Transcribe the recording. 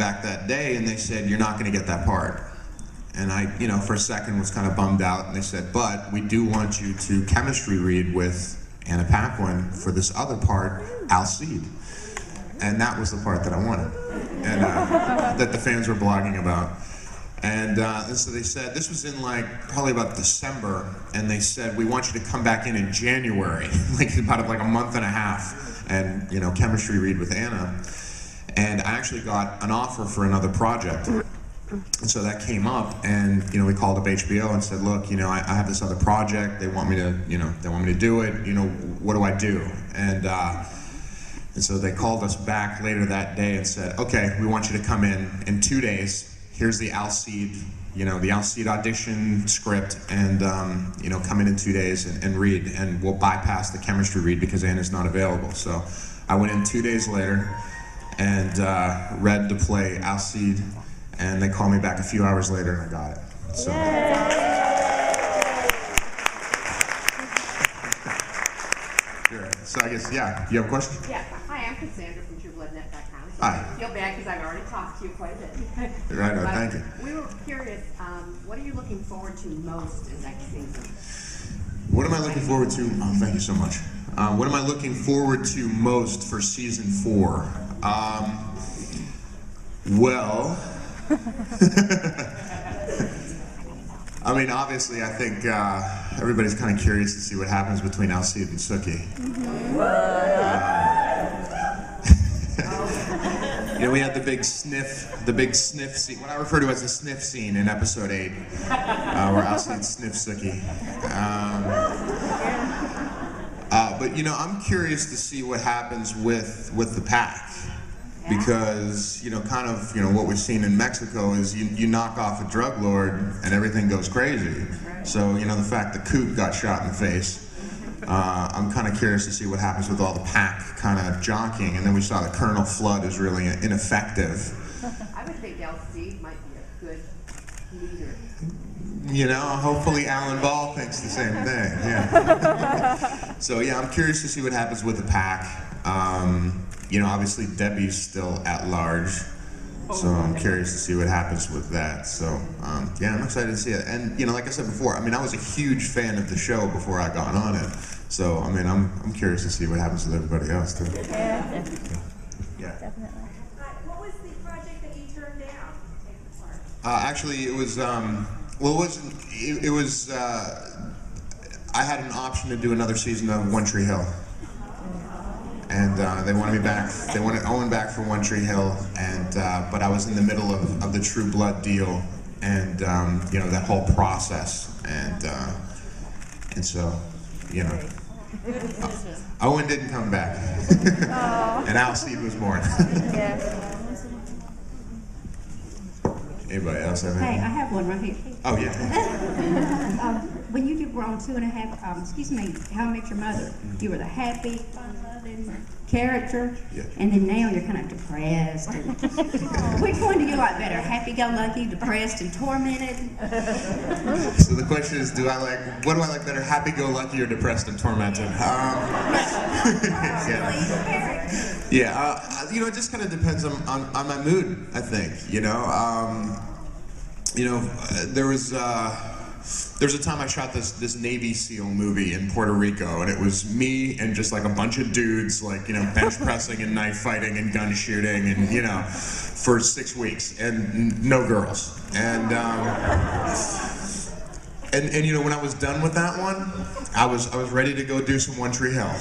back that day and they said, you're not going to get that part. And I, for a second was kind of bummed out, and they said, but we do want you to chemistry read with Anna Paquin for this other part, Alcide. And that was the part that I wanted, and that the fans were blogging about. And so they said, this was in probably about December, and they said, we want you to come back in January, about a month and a half, and chemistry read with Anna. And I actually got an offer for another project. And so that came up, and we called up HBO and said, look, I have this other project. They want me to, do it. What do I do? And so they called us back later that day and said, okay, we want you to come in 2 days. Here's the Alcide, the Alcide audition script, and come in 2 days and read, and we'll bypass the chemistry read because Anna's not available. So I went in 2 days later and read to play Alcide. And they called me back a few hours later, and I got it. So. Sure. So I guess, yeah. You have a question? Yeah. Hi, I'm Cassandra from TrueBloodNet.com. So Hi. I feel bad because I've already talked to you quite a bit. Right. Thank you. We were curious. What are you looking forward to most in next season? What am I looking forward to? Oh, thank you so much. What am I looking forward to most for season 4? Well. I mean, obviously, I think everybody's kind of curious to see what happens between Alcide and Sookie. We had the big sniff scene, what I refer to as the sniff scene in episode 8, where Alcide sniffs Sookie. But I'm curious to see what happens with the pack. Because, what we've seen in Mexico is you knock off a drug lord and everything goes crazy. So, the fact that Coop got shot in the face, I'm kind of curious to see what happens with all the pack kind of jockeying. And then we saw that Colonel Flood is really ineffective. I would think Alcide might be a good leader. Hopefully Alan Ball thinks the same thing, yeah. So, yeah, I'm curious to see what happens with the pack. Obviously Debbie's still at large, so I'm curious to see what happens with that. So, yeah, I'm excited to see it. And, like I said before, I was a huge fan of the show before I got on it. So, I'm curious to see what happens with everybody else, too. Yeah. Definitely. What was the project that you turned down to take the part? Actually, it was, it was, I had an option to do another season of One Tree Hill. And they wanted me back. They wanted Owen back for One Tree Hill, and but I was in the middle of the True Blood deal, and that whole process, and so Owen didn't come back, and Alcide was born. Anybody else have anything? Hey, I have one right here. Oh yeah. When you were on 2.5, How I Met Your Mother, you were the happy, fun-loving character, yeah. And then now you're kind of depressed. Which one do you like better, happy-go-lucky, depressed, and tormented? So the question is, what do I like better, happy-go-lucky or depressed and tormented? Yeah, it just kind of depends on my mood, I think, there was a time I shot this Navy SEAL movie in Puerto Rico, and it was me and just a bunch of dudes, bench pressing and knife fighting and gun shooting, and for 6 weeks, and no girls. And when I was done with that one, I was ready to go do some One Tree Hill.